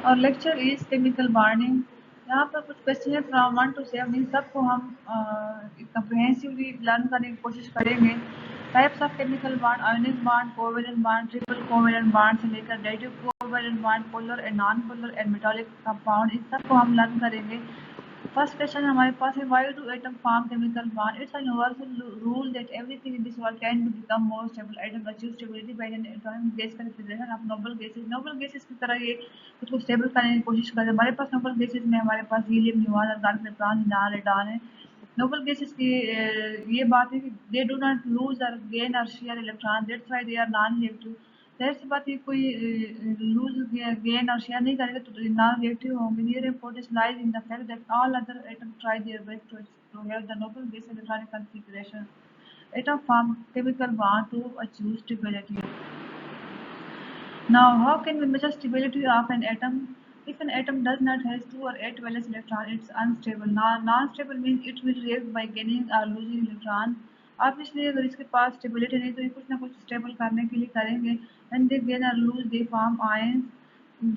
और lecture is chemical bonding. यहाँ पर कुछ क्वेश्चन है फ्रॉम 1 to 7, इन सबको हम कंप्रहेंसिवली लर्न करने की कोशिश करेंगे। Types of chemical bond, ionic bond, covalent bond, triple covalent bond से लेकर negative covalent bond, polar and non polar and metallic compound, इन सबको हम लर्न करेंगे। फर्स्ट क्वेश्चन हमारे पास है, why do atom form chemical bond? It's a universal rule that everything in this world can to become more stable. Atom achieve stability by an atomic gas configuration of noble gases. Noble gases की तरह ये खुद को stable करने की कोशिश कर रहे हैं। हमारे पास नोबल गैसेस में हमारे पास helium, neon, argon, krypton, neon, radon है। नोबल गैसेस की ये बात है कि दे डू नॉट लूज और गेन और share electron, that's why they are non reactive. जाहिर सी बात है, कोई लूज गेन और शेयर नहीं करेगा तो नॉन रिएक्टिव होंगे। Here importance lies in the fact that all other atom try their best to have the noble gas electronic configuration. Atom form chemical bond to achieve stability. Now, how can we measure stability of an atom? If an atom does not have 2 or 8 valence electrons, it's unstable. Non-stable means it will react by gaining or losing electrons. Obviously, अगर इसके पास stability नहीं तो ये कुछ ना कुछ stable करने के लिए करेंगे। When they gain or lose, they form ions.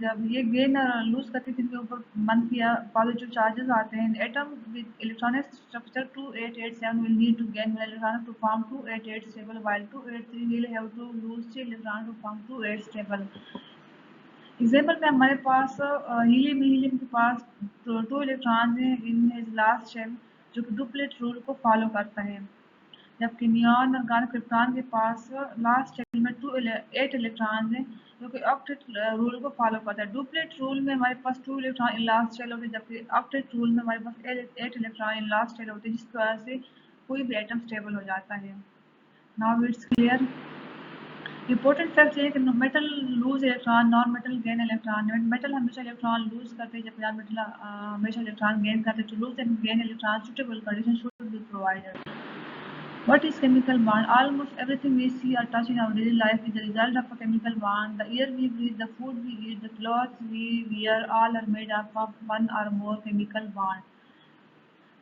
जब ये गेन और लूज करते हैं, इनके ऊपर मंफी या पॉजिटिव चार्जेस आते हैं। Atom with electronic structure 2887 will need to gain 1 electron to form 288 stable, while 283 will have to lose 3 electron to form 28 stable. Example में हमारे पास हीलियम के पास टू इलेक्ट्रॉन हैं इन हिज लास्ट शेल, जो कि duplet rule को follow करता है। जबकि नियॉन और क्रिप्टॉन के पास लास्ट शेल में 8 इलेक्ट्रॉन हैं, जो कि ऑक्टेट रूल को फॉलो करता है। डुप्लेट रूल में हमारे पास 2 इलेक्ट्रॉन इन लास्ट शेल होते हैं, जबकि ऑक्टेट रूल में हमारे पास 8 इलेक्ट्रॉन इन लास्ट शेल होते हैं, जिसकी वजह से कोई भी एटम स्टेबल हो जाता है। Now it's clear. Important fact ये है कि metal lose electron, non metal gain electron. Metal हमेशा इलेक्ट्रॉन लूज करते हैं, जबकि नॉन मेटल हमेशा इलेक्ट्रॉन गेन करते हैं। To lose and gain electron suitable condition should be provided. What is chemical bond? Almost everything we see or touch in our daily life is the result of a chemical bond. The air we breathe, the food we eat, the clothes we wear, all are made up of one or more chemical bond.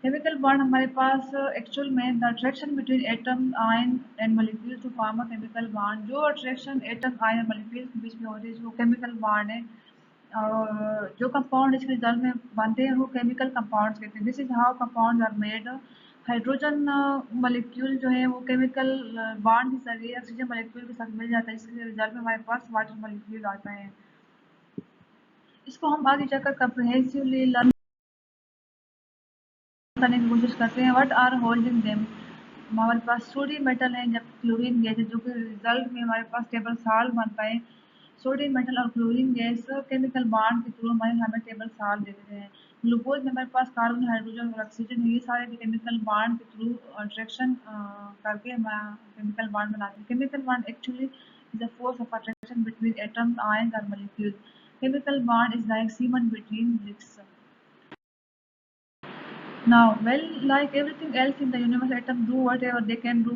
Chemical bond हमारे पास actual में the attraction between atom, ion and molecules to form a chemical bond. जो attraction atom, ion और molecules के बीच में होती है, वो केमिकल बॉन्ड है। और जो कंपाउंड इसके रिजल्ट में बनते हैं, वो केमिकल कंपाउंड्स कहते हैं। This is how compounds are made. Hydrogen molecule जो है वो केमिकल बॉन्ड के जरिए ऑक्सीजन मॉलिक्यूल के साथ मिल जाता है, इसके रिजल्ट में हमारे पास वाटर मॉलिक्यूल आता है। इसको हम आगे जाकर कंप्रिहेंसिवली लर्न करने की कोशिश करते हैं। What are holding them? हमारे पास सोडियम मेटल है, जब क्लोरीन गैस है, जो कि रिजल्ट में हमारे पास टेबल साल्ट बनता है। सोडियम मेटल और क्लोरीन गैस केमिकल बॉन्ड के थ्रू हमें टेबल साल्ट दे देते हैं। ग्लूकोज में हमारे पास कार्बन, हाइड्रोजन और ऑक्सीजन है, ये सारे भी केमिकल बॉन्ड के थ्रू अट्रैक्शन करके हमारा केमिकल बॉन्ड बनाते हैं। Chemical bond actually is the force of attraction between atoms, ions और molecules. Chemical bond is like cement between bricks. Now, well, like everything else in the universe, atoms do whatever they can do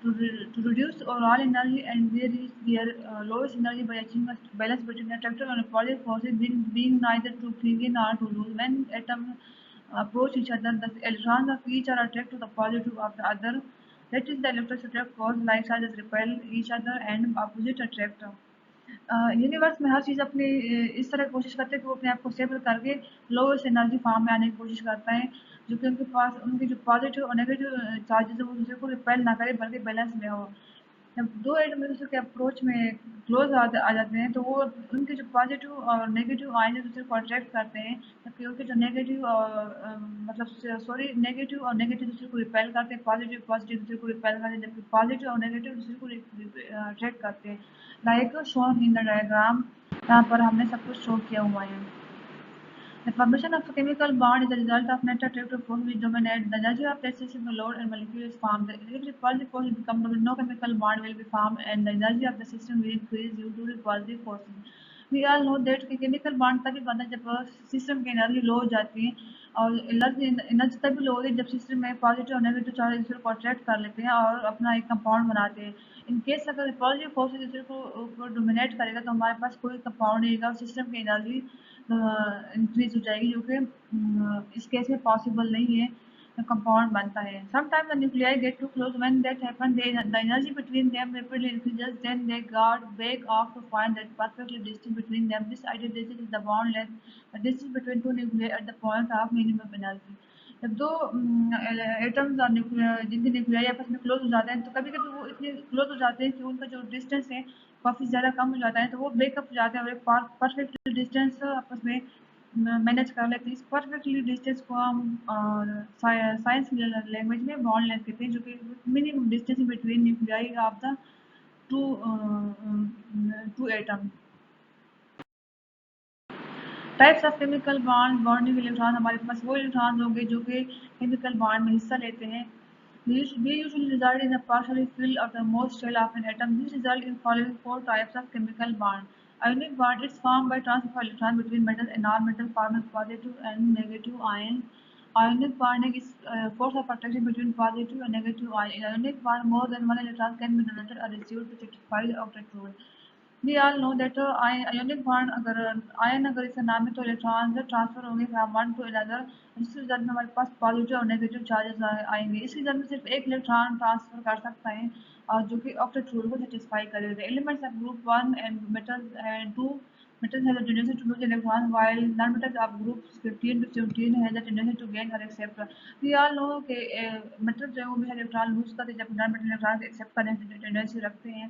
to reduce overall energy, and they reach their lowest energy by achieving a balance between attractive and repulsive forces, being neither too clingy nor too loose. When atoms approach each other, the electrons of each are attracted to the positive of the other. That is the electrostatic force. Like charges repel each other and opposite attract. Universe में हर चीज़ अपनी इस तरह कोशिश करते हैं कि वो अपने आप को स्टेबल करके लोएस्ट एनर्जी फॉर्म में आने की कोशिश करता है, जो कि उनके पास उनके जो पॉजिटिव और नेगेटिव चार्जेस है वो दूसरे को रिपेल ना करे, बल्कि बैलेंस में हो। जब दो एटम एक दूसरे के अप्रोच में क्लोज आ जाते हैं, तो वो उनके जो पॉजिटिव और नेगेटिव आयन एक दूसरे को अट्रैक्ट करते हैं, जबकि उनके जो नेगेटिव मतलब सॉरी नेगेटिव और नेगेटिव दूसरे को रिपेल करते हैं, पॉजिटिव पॉजिटिव दूसरे को रिपेल करते हैं, जबकि पॉजिटिव और नेगेटिव दूसरे को अट्रैक्ट करते हैं। Like shown in the diagram, यहाँ पर हमने सब कुछ शो किया हुआ है। The formation of a chemical bond is the result of net attractive force which dominate the energy of that system. The load and molecule is formed. If repulsive force become dominant, no chemical bond will be formed, and the energy of the system will increase due to repulsive forces. We all know that कि chemical bond तभी बनता है जब system की energy low हो जाती है, और एनर्जी तभी लो होती है जब सिस्टम में पॉजिटिव और नेगेटिव चार्ज एक दूसरे को अट्रैक्ट कर लेते हैं और अपना एक कंपाउंड बनाते हैं। इन केस अगर रिपल्सिव फोर्स एक दूसरे को ऊपर डोमिनेट करेगा, तो हमारे पास कोई कंपाउंड नहीं रहेगा और सिस्टम की एनर्जी इंक्रीज हो जाएगी, जो कि इस केस में पॉसिबल नहीं है। कंपाउंड बनता है। Sometimes the nuclei get too close. When that happens, the energy between them rapidly increases. Then they break off to find that perfectly distance between them. This ideal distance is the bond length, the distance between two nuclei at the point of minimum energy. जब दो atoms और जिनके nuclei आपस में close हो जाते हैं तो कभी कभी वो इतने क्लोज हो जाते हैं कि उनका जो डिस्टेंस है काफ़ी ज़्यादा कम हो जाता है, तो वो ब्रेकअप हो जाते हैं और एक परफेक्ट डिस्टेंस आपस में मैनेज कर लेते हैं। इस परफेक्टली डिस्टेंस को हम साइंस लैंग्वेज में बॉन्ड लेंथ कहते हैं, जो कि minimum distance between nuclei of the two two atom. Types of chemical bond bonding electron, हमारे पास वो इलेक्ट्रॉन होंगे जो कि केमिकल बॉन्ड में हिस्सा लेते हैं। They usually result in a partially filled outermost shell of an atom. This result in following four types of chemical bond. Ionic bond is formed by transfer of electron between metals and non-metal forming positive and negative ion. Ionic bonding is force of attraction between positive and negative ion. In ionic bond, more than one electron can be donated or received to satisfy the octet rule. We all know that ionic bond अगर इसका नाम है तो electron से transfer होंगे from one two another, जिस result में हमारे पास पॉजिटिव और नेगेटिव चार्जेस आएंगे। इस रिजल्ट में सिर्फ एक इलेक्ट्रॉन ट्रांसफर कर सकता है और जो कि ऑक्टेट रूल को सेटिस्फाई करेगा। Elements of group one and metals and two metals has a tendency to lose electron while non-metals of groups 15 to 17 has a tendency to gain or accept. We all know कि metals जो है वो भी electron lose करते हैं जब non-metal electron accept करने की टेंडेंसी रखते हैं।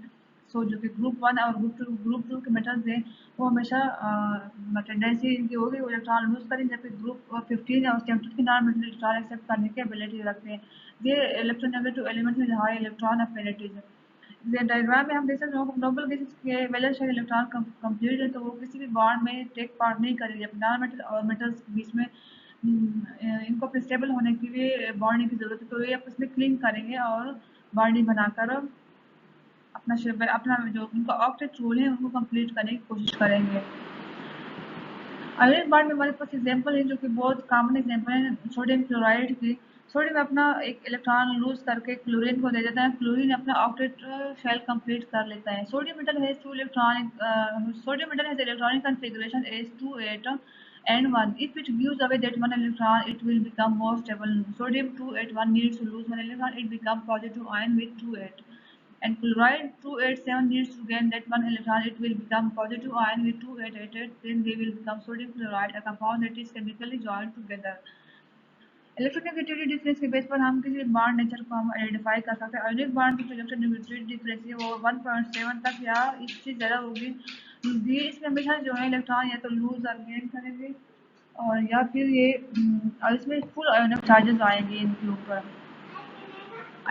सो जो कि ग्रुप वन और ग्रुप टू के मेटल्स हैं वो हमेशा टेंडेंसी इनकी होगी वो इलेक्ट्रॉन लूज करेंगे, जबकि ग्रुप 15 और 17 के नॉन मेटल इलेक्ट्रॉन एक्सेप्ट करने की एबिलिटी रखते हैं। ये इलेक्ट्रोनेगेटिव एलिमेंट में हाई इलेक्ट्रॉन अफिनिटीज है। डायग्राम में हम देख सकते हैं नोबल गैसेस के वैलेंस शेल इलेक्ट्रॉन कंप्लीट है तो वो किसी भी बॉन्ड में टेक पार्ट नहीं करेगी। जब नॉन मेटल और मेटल्स के बीच में इनको अपने स्टेबल होने के लिए बॉन्डिंग की जरूरत है, तो ये आपस में क्लिंग करेंगे और बॉन्डिंग बनाकर अपना जो उनका ऑक्टेट रूल है उनको कंप्लीट करने की कोशिश करेंगे। आयनिक बॉन्ड में हमारे पास एग्जांपल है जो कि बहुत कॉमन एग्जांपल है सोडियम क्लोराइड की। सोडियम अपना एक इलेक्ट्रॉन लूज करके क्लोरीन को दे देता है, क्लोरीन अपना ऑक्टेट शेल कंप्लीट कर लेता है। Sodium metal has two electronic sodium metal has electronic configuration S2 8 and 1. If it gives away that one electron, it will become more stable. Sodium 281 needs to lose one electron, it becomes positive ion with 28. And chloride 287 needs to gain that one electron, it will become positive ion with 2888, then they will become sodium chloride, a compound that is chemically joined together. Electronegativity difference के base पर हम किसी bond nature को हम identify कर सकते हैं। Ionic bond की जो इलेक्ट्रोनेगेटिविटी डिफरेंस है वो 1.7 तक या इससे ज़्यादा होगी। ये इसमें हमेशा जो है इलेक्ट्रॉन या तो लूज और गेन करेंगे और या फिर ये और इसमें फुल आयोनिक चार्जेस आएंगे इनके ऊपर।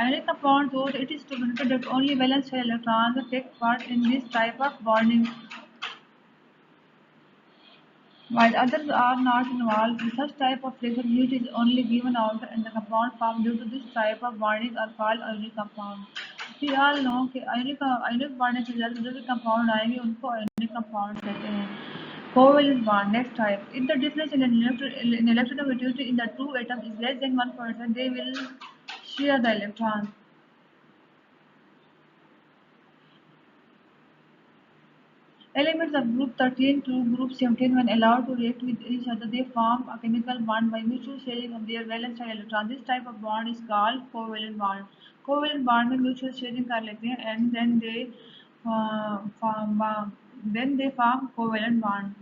Ionic compounds, though it is to be noted that only valence shell electrons take part in this type of bonding, while others are not involved. Such type of pressure heat is only given out and the compound formed due to this type of bonding are called ionic compounds. We all know कि ionic bonding से जो भी compound आएंगे उनको ionic compound कहते हैं। Covalent bond, next type. If the difference in electronegativity in the two atoms is less than 1%, they will share the electrons. Elements of group 13 to group 17, when allowed to react with each other, they form a chemical bond by mutual sharing of their valence electron. This type of bond is called covalent bond. Covalent bond में mutual sharing कर लेते हैं and then they form covalent bond.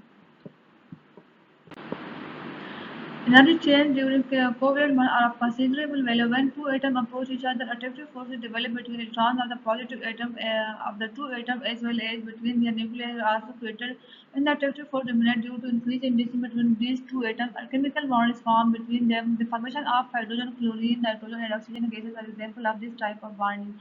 Energy change during covalent bond are of considerable value. When two atoms approach each other, attractive forces develop between electrons of the positive atom of the two atoms as well as between their nuclei are also created. When the attractive force dominates due to increase in distance between these two atoms, a chemical bond is formed between them. The formation of hydrogen, chlorine, nitrogen, and oxygen gases are example of this type of bonding.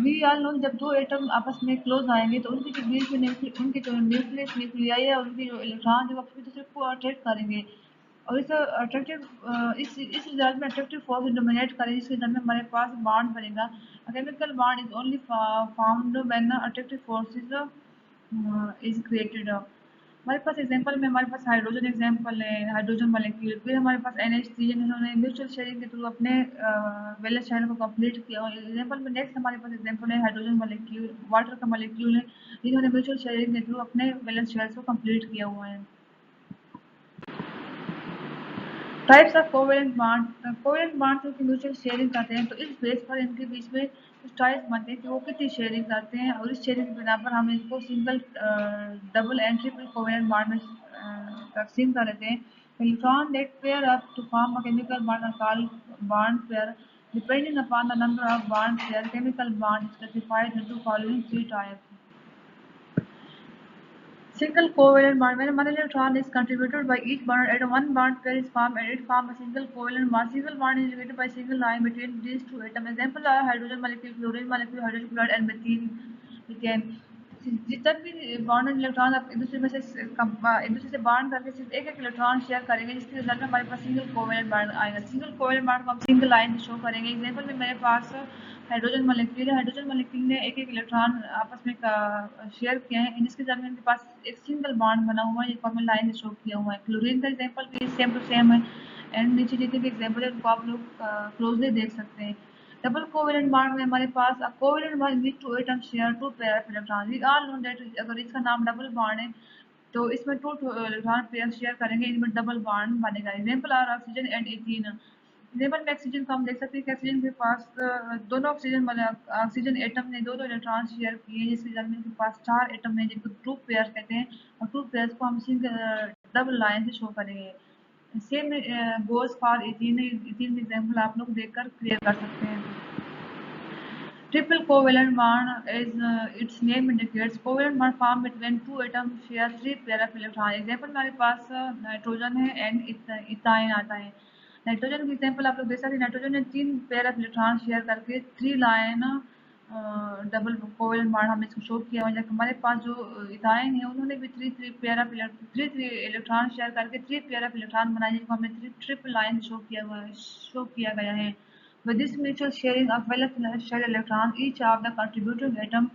We all know जब दो atom आपस में close आएंगे तो उनके जो बीच में उनके जो न्यूक्लियस न्यूक्लियाई है उनके जो इलेक्ट्रॉन जो अपने दूसरे को अट्रैक्ट करेंगे और इस अट्रैक्टिव इस रिजल्ट में अट्रैक्टिव फोर्स डोमिनेट करेगी। इस रिजल्ट में हमारे पास बॉन्ड बनेगा। Chemical bond is only found when attractive force is created. हमारे पास एग्जांपल में हमारे पास हाइड्रोजन एग्जांपल है, हाइड्रोजन मॉलिक्यूल। फिर हमारे पास NH3 जिन्होंने म्यूचुअल शेयरिंग के थ्रू अपने वैलेंस शेल को कंप्लीट किया। और एग्जांपल में नेक्स्ट हमारे पास एग्जांपल है हाइड्रोजन मॉलिक्यूल, वाटर का मॉलिक्यूल है जिन्होंने म्यूचुअल शेयरिंग के थ्रू अपने वैलेंस शेल्स को कंप्लीट किया हुआ है। Types of covalent bond. Covalent bond क्योंकि म्यूचुअल शेयरिंग करते हैं तो इस बेस पर इनके बीच में कुछ टाइप्स बनते हैं कि वो कितनी शेयरिंग करते हैं और इस शेयरिंग की बिना पर हम इनको single double and triple covalent bond में तकसीम कर लेते हैं। Electron that pair up to form a chemical bond are called bond pair. Depending upon the number of bond pair, chemical bond is classified into following three types. Single covalent bond. When one electron is contributed by each bond at one bond pair is formed and it forms a single covalent bond. Single bond is indicated by single line between these two atoms. Example are hydrogen molecule, fluorine molecule, hydrogen chloride and methane. जितने भी bond electron आप एक दूसरे से bond करके सिर्फ एक एक इलेक्ट्रॉन शेयर करेंगे जिसके रिजल्ट में हमारे पास सिंगल कोवेलेंट बॉन्ड आएगा। सिंगल कोवेलेंट बॉन्ड को हम सिंगल लाइन से शो करेंगे। एग्जांपल में मेरे पास हाइड्रोजन मॉलिक्यूल है। हाइड्रोजन मॉलिक्यूल ने एक एक इलेक्ट्रॉन आपस में शेयर किए हैं जिसके रिजल्ट में उनके पास एक सिंगल बॉन्ड बना हुआ है जिसको हमने लाइन से शो किया हुआ है। क्लोरीन का एग्जाम्पल भी सेम टू सेम है एंड नीचे जितने भी एग्जाम्पल है उनको आप लोग क्लोजली देख सकते हैं। डबल कोवेलेंट बॉन्ड में हमारे पास a covalent bond which two atom share two pair of electron. We all know that अगर इसका नाम डबल बॉन्ड है तो इसमें टू इलेक्ट्रॉन पेयर शेयर करेंगे इनमें डबल बॉन्ड बनेगा। Example are oxygen and ethene. Example में ऑक्सीजन को हम देख सकते हैं कि ऑक्सीजन के पास दोनों ऑक्सीजन एटम ने दो इलेक्ट्रॉन शेयर किए जिसके रिजल्ट में इनके पास चार एटम है जिनको टू पेयर कहते हैं और टू पेयर्स को हम सिंगल डबल लाइन से शो करेंगे। Same goes for ethene. Ethene का एग्जाम्पल आप लोग देखकर क्लियर कर सकते हैं। Triple covalent bond is its name indicates covalent bond formed between two atoms share three pair of electrons. Example हमारे पास नाइट्रोजन है एंड इथाइन आता है। नाइट्रोजन का एग्जाम्पल आप लोग देख सकते हैं। नाइट्रोजन ने तीन पेयर ऑफ इलेक्ट्रॉन शेयर करके three line double covalent bond हमने इसको शो किया हुआ है। हमारे पास जो इथाइन है उन्होंने भी three three pair of three electron share करके थ्री पेयर ऑफ इलेक्ट्रॉन बनाए जिसको हमने ट्रिपल लाइन शो किया हुआ है शो किया गया है। With this mutual sharing of well shared electrons, each of the contributing atom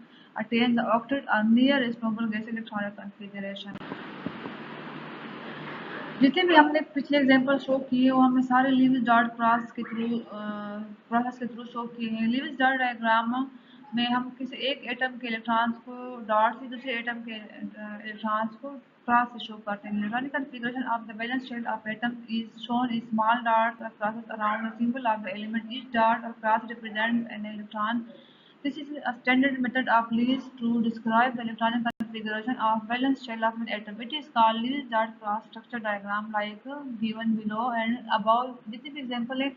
attains the octet or nearest noble gas electronic configuration. जितने भी हमने पिछले एग्जांपल शो किए वो हमने सारे लीविस डॉट प्रोसेस के थ्रू शो किए हैं। लीविस डॉट डायग्राम में हम किसी एक एटम के इलेक्ट्रॉन्स को डॉट से दूसरे एटम के इलेक्ट्रॉन्स को क्रॉस से शो करते हैं। Electronic configuration of the valence shell of atom is shown in small dots or crosses around the symbol of the element. Each dot or cross represents an electron. This is a standard method of Lewis to describe the electronic configuration of valence shell of an atom. It is called Lewis dot cross structure diagram like given below and above. जितने भी example है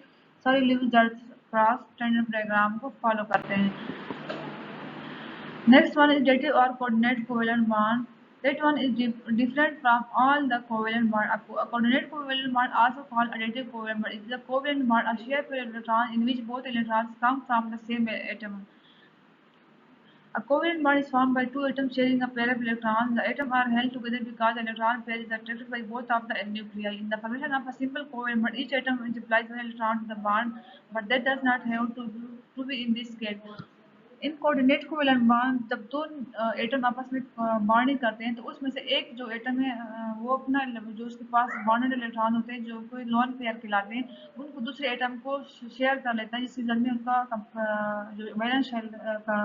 सारे Lewis dot cross standard diagram को follow करते हैं। Next one is dative or coordinate covalent bond. That one is different from all the covalent bond. A coordinate covalent bond, also called a dative covalent bond, is a covalent bond, a shared pair electron in which both electrons come from the same atom. A covalent bond is formed by two atoms sharing a pair of electrons. The atoms are held together because the electron pair is attracted by both of the nuclei. In the formation of a simple covalent bond, each atom supplies one electron to the bond, but that does not have to be in this case. In coordinate covalent bond जब दो atom आपस में bonding करते हैं तो उसमें से एक जो एटम है वो अपना जो उसके पास बॉन्डेड इलेक्ट्रॉन होते हैं जो कोई लोन पेयर कहलाते हैं उनको दूसरे एटम को शेयर कर लेता है जिसके रिजल्ट में उनका जो वैलेंस शेल का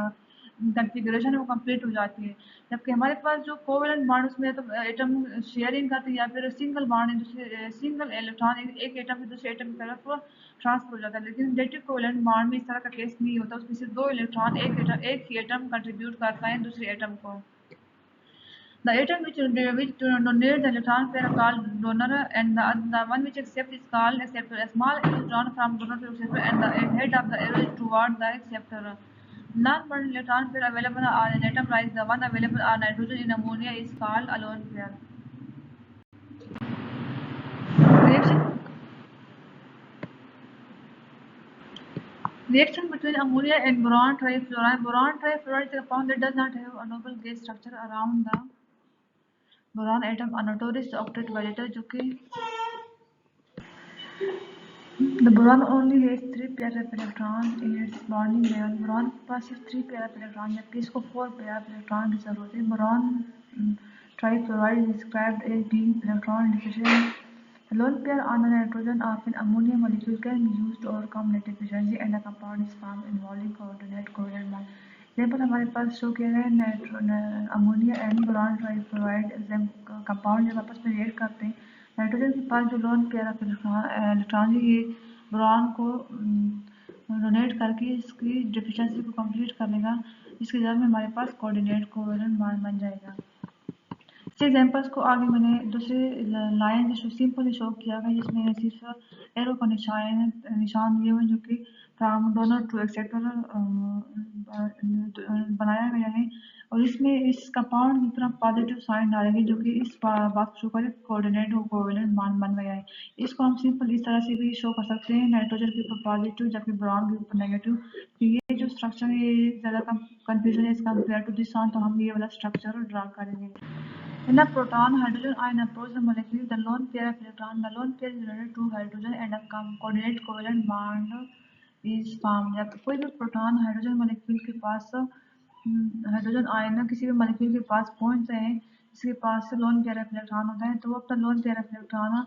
कॉन्फ़िगरेशन है वो कंप्लीट हो जाती है। जबकि हमारे पास जो कोवेलेंट बॉन्ड उसमें तो एटम शेयरिंग करते हैं या फिर सिंगल बॉन्ड है दूसरे सिंगल इलेक्ट्रॉन एक एटम से दूसरे एटम की तरफ ट्रांसफर हो जाता है। लेकिन डेटिव कोवेलेंट बॉन्ड में इस तरह का केस नहीं होता। उसमें सिर्फ दो इलेक्ट्रॉन एक ही एटम कंट्रीब्यूट करता है दूसरे एटम को। The atom which donate the electron pair are called donor and the one which accepts is called acceptor. A small arrow is drawn from donor to acceptor and the head of the arrow is toward the acceptor. Non-bonded electron pair available on an atom like the one available on nitrogen in ammonia is called a lone pair. Reaction between ammonia and boron trifluoride. Boron trifluoride is a compound that does not have a noble gas structure around the boron atom a notorious octet violator जो कि the boron only has 3 pair of electrons in its bonding level. Boron के पास सिर्फ 3 pair of electrons जबकि इसको 4 pair of electrons की जरूरत है। Boron trifluoride is described as being electron deficient. The lone pair on the nitrogen of an ammonia molecule can be used to overcome net efficiency and a compound is formed involving coordinate covalent bond. Example हमारे पास show किया गया है ammonia and boron trifluoride compound जब आपस में react करते हैं hydrogen के पास जो लोन पेयर ऑफ इलेक्ट्रॉन है, ये बोरॉन को डोनेट करके इसकी डिफिशिएंसी को कंप्लीट कर लेगा। इसके जवाब में हमारे पास कोऑर्डिनेट कोवेलेंट बॉन्ड बन जाएगा। इस एग्जांपल्स को आगे मैंने दूसरे लाइन जो सिंपली शो किया गया, जिसमें सिर्फ एरो का निशान दिए हुए जो कि फ्रॉम डोनर टू एक्सेप्टर बनाया गया है, और इसमें इस कंपाउंड की तरफ पॉजिटिव साइन डालेंगे जो कि इस बात को शो करे कोऑर्डिनेट और कोवेलेंट बॉन्ड बन गया है। इसको हम सिंपल इस तरह से भी शो कर सकते हैं, नाइट्रोजन के ऊपर पॉजिटिव जबकि बोरॉन के ऊपर नेगेटिव। तो ये जो स्ट्रक्चर है ये ज़्यादा कंफ्यूजन है as compare to this one, तो हम ये वाला स्ट्रक्चर ड्रा करेंगे। In a proton, hydrogen ion approach the molecule, the lone pair of electron, the lone pair is related to hydrogen and a coordinate covalent bond is formed. जब कोई भी proton hydrogen molecule के पास hydrogen ion किसी भी molecule के पास पहुंच रहे हैं जिसके पास लोन पेयर ऑफ इलेक्ट्रॉन होता है, तो वो अपना लोन पेयर ऑफ इलेक्ट्रॉन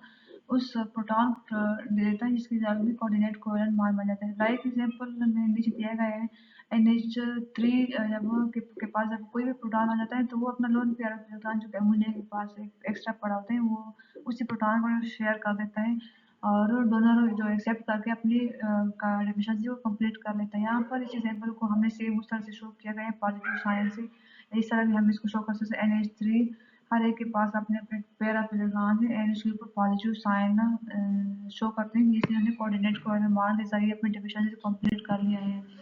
उस प्रोटॉन दे देता है जिसकी जगह में कोऑर्डिनेट कोवेलेंट बॉन्ड बन जाता है। लाइक एग्जांपल में नीचे दिया गया है NH3 जब के पास जब कोई भी प्रोटॉन आ जाता है तो वो अपना लोन पेयर ऑफ इलेक्ट्रॉन जो अमोनिया के पास एक्स्ट्रा पड़ा होता है वो उसी प्रोटॉन को शेयर कर देता है और डोनर जो एक्सेप्ट करके अपनी डिफिशिएंसी को कंप्लीट कर लेता है। यहाँ पर इस एग्जांपल को हमने सेम उस तरह से शो किया गया है पॉजिटिव साइन से। इस तरह भी हम इसको शो कर सकते हैं NH3 हर एक के पास अपने अपने पेयर ऑफ इलेक्ट्रॉन है एंड इसके ऊपर पॉजिटिव साइन शो करते हैं इसलिए हमने कोऑर्डिनेट कोवेलेंट बॉन्ड के जरिए अपनी डिफिशिएंसी को कंप्लीट कर लिया है।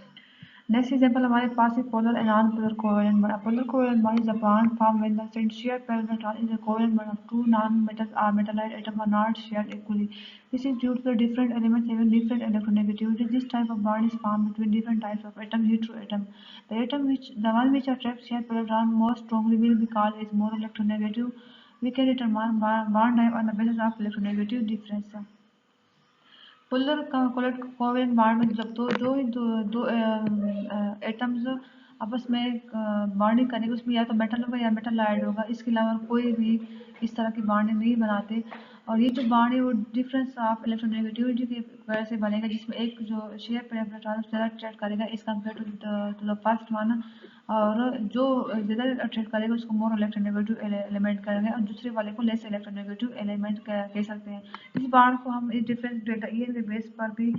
नेक्स्ट एग्जांपल हमारे पास है polar and non-polar covalent bond. A polar covalent bond is a bond formed when the shear pair electron is a covalent bond of two non-metals or metallized atoms are not shared equally. This is due to the different elements having different electronegativity. This type of bond is formed between different types of atom, heteroatom. The one which attracts shear pair electron most strongly will be called as more electronegative. We can determine bond type on the basis of electronegative difference. Polar covalent bond में जब दो atoms आपस में bonding करेंगे उसमें या तो metal होगा या मेटल आयड होगा, इसके अलावा कोई भी इस तरह की बॉन्डिंग नहीं बनाते। और ये जो बॉन्ड है वो डिफरेंस ऑफ इलेक्ट्रोनेगेटिविटी की वजह से बनेगा जिसमें एक जो शेयर पेयर इलेक्ट्रॉन ज़्यादा अट्रैक्ट करेगा इस compare to the first one, और जो ज़्यादा अट्रैक्ट करेगा उसको मोर इलेक्ट्रोनेगेटिव एलिमेंट करेंगे और दूसरे वाले को लेस इलेक्ट्रोनेगेटिव एलिमेंट कह सकते हैं। इस बॉन्ड को हम इस डिफरेंस डेल्टा ई के बेस पर भी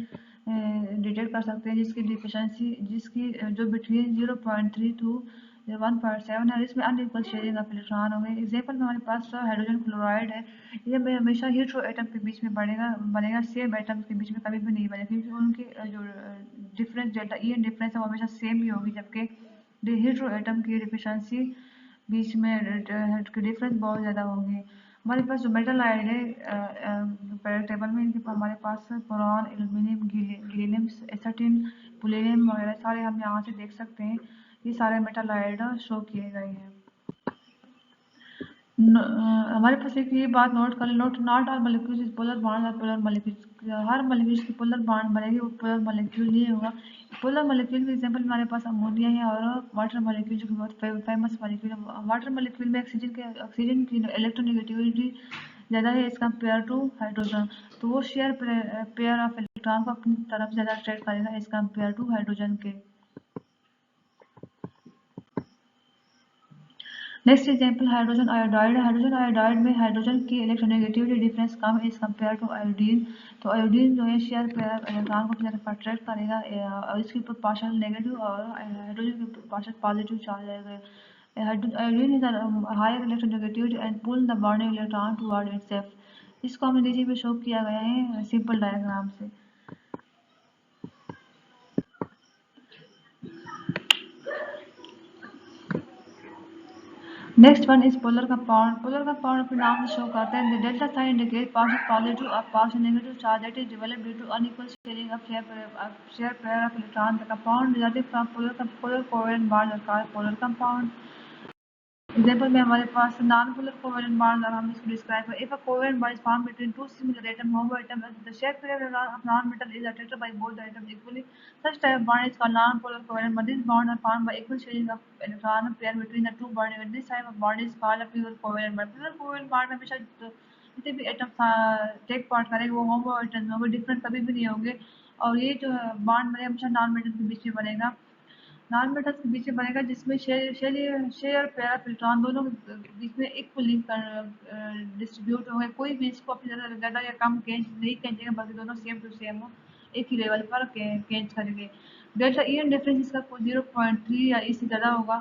डिटेक्ट कर सकते हैं जिसकी डिफिशिएंसी जिसकी जो बिटवीन 0.3 टू 1.7 है। इसमें अनइक्वल शेयरिंग ऑफ इलेक्ट्रॉन होंगे। एग्जाम्पल में हमारे पास हाइड्रोजन क्लोराइड है, ये हमेशा हीट्रो एटम के बीच में बनेगा सेम एटम के बीच में कभी भी नहीं बनेगा क्योंकि उनकी जो डिफरेंस डेल्टा ई डिफरेंस है वो हमेशा सेम ही होगी, जबकि हीट्रो एटम की डिफिशिएंसी बीच में डिफरेंस बहुत ज़्यादा होंगे। हमारे पास जो मेटल आयड है टेबल में इनके हमारे पास बोरॉन, एल्यूमिनियम, गैलियम, एसिटिन, पुलेनियम वगैरह सारे हम यहाँ से देख सकते हैं। ये सारे मेटल आयड शो किए गए हैं। हमारे पास एक ये बात नोट कर लो, not all molecules is polar bond और पोलर मॉलिक्यूल्स, हर मॉलिक्यूल्स की पोलर बॉन्ड बनेगी वो पोलर मॉलिक्यूल नहीं होगा। पोलर मॉलिक्यूल के एग्जांपल हमारे पास अमोनिया है और वाटर मॉलिक्यूल जो कि बहुत फेमस मॉलिक्यूल है। वाटर मॉलिक्यूल में ऑक्सीजन की इलेक्ट्रोनेगेटिविटी ज़्यादा है एज कम्पेयर टू हाइड्रोजन, तो वो शेयर पेयर ऑफ इलेक्ट्रॉन को अपनी तरफ ज़्यादा अट्रैक्ट करेगा एज कम्पेयर टू हाइड्रोजन के। Next example hydrogen iodide. Hydrogen iodide में हाइड्रोजन की इलेक्ट्रोनेगेटिविटी डिफरेंस कम एज कम्पेयर टू आयोडीन, तो आयोडीन जो है शेयर पेयर इलेक्ट्रॉन को ज़्यादा अट्रैक्ट करेगा और इसके ऊपर पार्शियल नेगेटिव और हाइड्रोजन के ऊपर पार्शियल पॉजिटिव चार्ज आएगा। Iodine is a higher electronegativity and pull the bonding electron toward itself. इसको हमने नीचे पे शो किया गया है सिंपल डायग्राम से। Next one is polar compound. Polar compound अपने नाम से शो करते हैं। The delta sign indicate partial positive और partial negative charge that is developed due to unequal sharing of share pair of electron. The compound resulting from polar covalent bond are called polar compound. Example में हमारे पास non polar covalent bond और हम इसको describe करें। If a covalent bond is formed between two similar atom homo atom the share pair of non-metal is attracted by both the atoms equally, such type of bond is called non-polar covalent bond. These bonds are formed by equal sharing of electron pair between the two bond units. This type of bond is called a pure covalent bond. Pure covalent bond में हमेशा जितने भी atom take part करेंगे वो होमो atoms होंगे, different कभी भी नहीं होंगे और ये जो बॉन्ड बनेगा हमेशा नॉन मेटल के बीच में बनेगा। नॉन मेटल्स के बीच में बनेगा जिसमें शेयर पैरा इलेक्ट्रॉन दोनों के बीच में इक्वली डिस्ट्रीब्यूट होंगे। कोई भी इसको अपनी ज़्यादा या कम खींच नहीं खींचेगा, बल्कि दोनों सेम टू सेम एक ही लेवल पर खींच करेंगे। डेल्टा ई एन डिफरेंस इसका 0.3 या इससे ज़्यादा होगा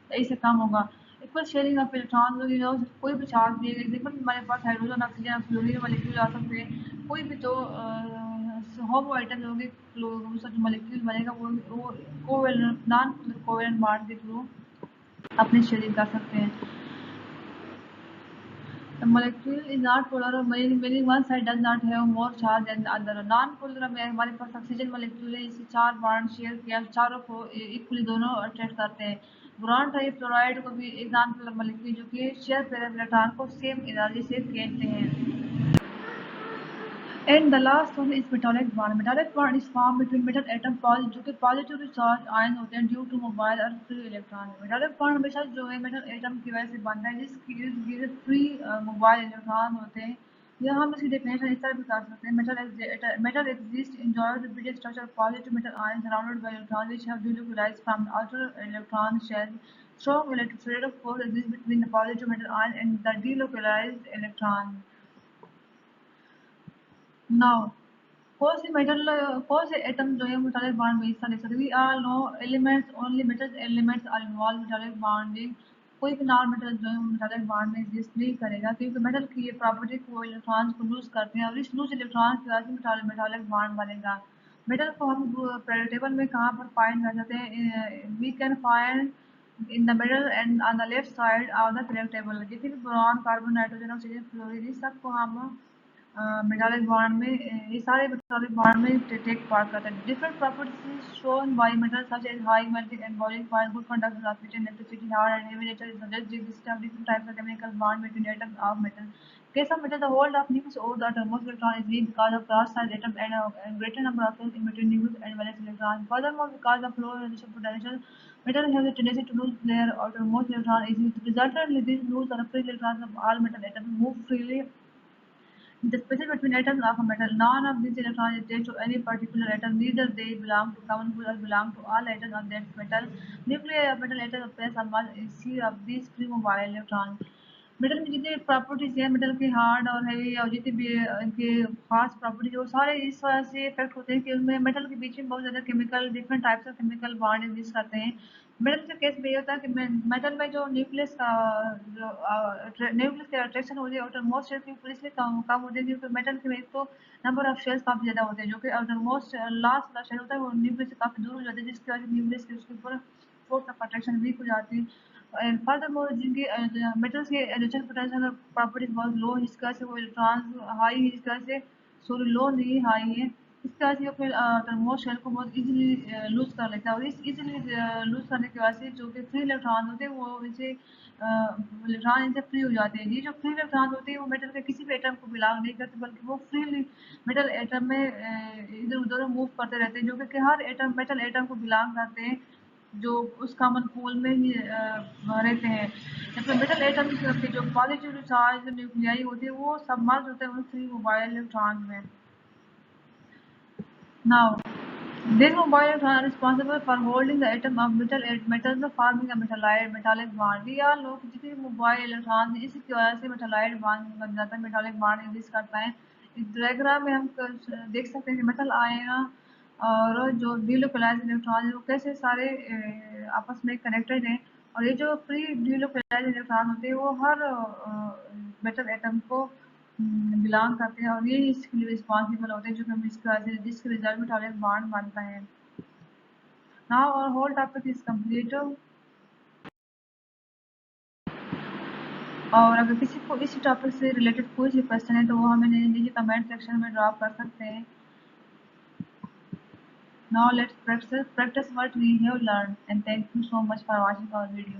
या इससे कम होगा। इक्वल शेयरिंग ऑफ इलेक्ट्रॉन, कोई भी चार्ज दिए गए, देखो हमारे पास हाइड्रोजन, ऑक्सीजन और फ्लोरीन मॉलिक्यूल आ सकते हैं। कोई भी दो होमो आइटम होंगे, मॉलिक्यूल बनेगा वो कोवेलेंट नॉन कोवेलेंट बॉन्ड के थ्रू अपनी शेयरिंग कर सकते हैं। The molecule is not polar, meaning one side does not have more charge than the other. Non-polar में हमारे पास ऑक्सीजन मॉलिक्यूल है, इसे 4 बॉन्ड शेयर किया, चारों को इक्वली दोनों अट्रैक्ट करते हैं। बोरॉन ट्राइफ्लोराइड को भी एक नॉन पोलर मॉलिक्यूल जो कि शेयर पेयर इलेक्ट्रॉन को सेम एनर्जी से खींचते हैं। And the last one is metallic bond. Metallic bond is formed between metal atom जो कि positively charged ion होते हैं due to mobile और free electron. Metallic bond हमेशा जो है metal atom की वजह से बनता है जिसके free mobile electron होते हैं। या हम इसकी definition इस तरह भी कर सकते हैं। Metal exists enjoys the British structure of positive metal ions surrounded by electrons which have delocalized from the outer electron shell. Strong electrostatic force exists between the positive metal ion and the delocalized electron. Now, कौन से atom जो है metallic bond में हिस्सा ले सकते हैं? We all know elements, only metal elements are involve metallic bonding. कोई भी नॉन मेटल जो है मेटालिक बॉन्ड में एग्जिस्ट नहीं करेगा, क्योंकि मेटल की ये प्रॉपर्टी को इलेक्ट्रॉन्स को लूज करते हैं और इस लूज इलेक्ट्रॉन की वजह से मेटालिक बॉन्ड बनेगा। मेटल को हम टेबल में कहाँ पर फाइंड कर सकते हैं? We can find in the middle and on the left side of the periodic table. जितने भी boron, carbon, nitrogen, oxygen, fluorine, इस सबको हम मेटालिक बॉन्ड में, ये सारे मेटालिक बॉन्ड में टेक पार्ट करते हैं। Different properties shown by metal such as high melting and boiling point, good conduction, transmission, electricity, hard and heavy nature is suggest the existence of different types of chemical bond between atoms of metal. Case of metal, the hold of nucleus over the outermost electron is weak because of large size atom and greater number of atoms in between nucleus and valence electrons. Furthermore, because of low radiation potential, metal has a tendency to lose their outermost electron easily. Resultantly, these loose or free electrons of all metal atoms move freely the spaces between atoms of a metal. None of these electrons is attached to any particular atom, neither they belong to common pool or belong to all atoms of that metal. Nuclei of metal atoms appears on one sea of these free mobile electrons. Metal की जितनी properties है, metal के hard और heavy और जितनी भी इनके खास प्रॉपर्टीज है, वो सारे इस वजह से इफेक्ट होते हैं कि उनमें मेटल के बीच में बहुत ज़्यादा chemical, different types of chemical bond exist करते हैं। मेटल के केस में ये होता है कि मेटल में जो न्यूक्लियस का न्यूक्लियस की अट्रैक्शन होती है आउटर मोस्ट शेल के ऊपर, इसलिए कम होती है क्योंकि मेटल के में एक तो नंबर ऑफ शेल्स काफ़ी ज़्यादा होते हैं, जो कि आउटर मोस्ट लास्ट वाला शेल होता है वो न्यूक्लियस से काफ़ी दूर हो जाता है, जिसकी वजह से न्यूक्लियस के उसके ऊपर फोर्स ऑफ अट्रैक्शन वीक हो जाती है। एंड फर्दरमोर जिनकी मेटल्स के रिडक्शन पोटेंशियल प्रॉपर्टीज बहुत लो है, जिसकी वजह से वो इलेक्ट्रॉन्स हाई है, जिसकी वजह से सॉरी लो नहीं हाई है, इसकी वजह से वो अपने टर्मोस्ट शेल को बहुत इजीली लूज कर लेता है। और इस इजीली लूज करने की वजह से जो कि फ्री इलेक्ट्रॉन होते हैं वो इनसे इलेक्ट्रॉन इनसे फ्री हो जाते हैं। ये जो फ्री इलेक्ट्रॉन होते हैं वो मेटल के किसी भी एटम को बिलोंग नहीं करते, बल्कि वो फ्रीली मेटल एटम में इधर उधर मूव करते रहते हैं, जो कि हर एटम मेटल एटम को बिलोंग करते हैं जो उस कॉमन पूल में ही रहते हैं। जबकि मेटल एटम के जो पॉजिटिव चार्ज न्यूक्लियाई होते हैं वो सबमर्ज होते हैं उन फ्री मोबाइल इलेक्ट्रॉन में। Now these mobile electrons are responsible for holding the atom of metals forming a metallic bond. We all know कि जितने मोबाइल इलेक्ट्रॉन इसी की वजह से मेटालाइट बॉन्ड बन जाता है, मेटालिक बॉन्ड एग्जिस्ट करता है। इस डायग्राम में हम देख सकते हैं कि मेटल आयन और जो डिलोकलाइज इलेक्ट्रॉन है वो कैसे सारे आपस में कनेक्टेड हैं, और ये जो फ्री डिलोकलाइज इलेक्ट्रॉन होते हैं वो हर मेटल एटम को बिलोंग करते हैं और ये इसके लिए रिस्पॉन्सिबल होते हैं, जो कि हम इसकी वजह से जिसके रिजल्ट में टॉयलेट बॉन्ड बनता है। नाउ और होल टॉपिक इज कंप्लीट। और अगर किसी को इसी टॉपिक से रिलेटेड कोई भी क्वेश्चन है तो वो हमें नीचे कमेंट सेक्शन में ड्रॉप कर सकते हैं। Now let's practice what we have learned and thank you so much for watching our video.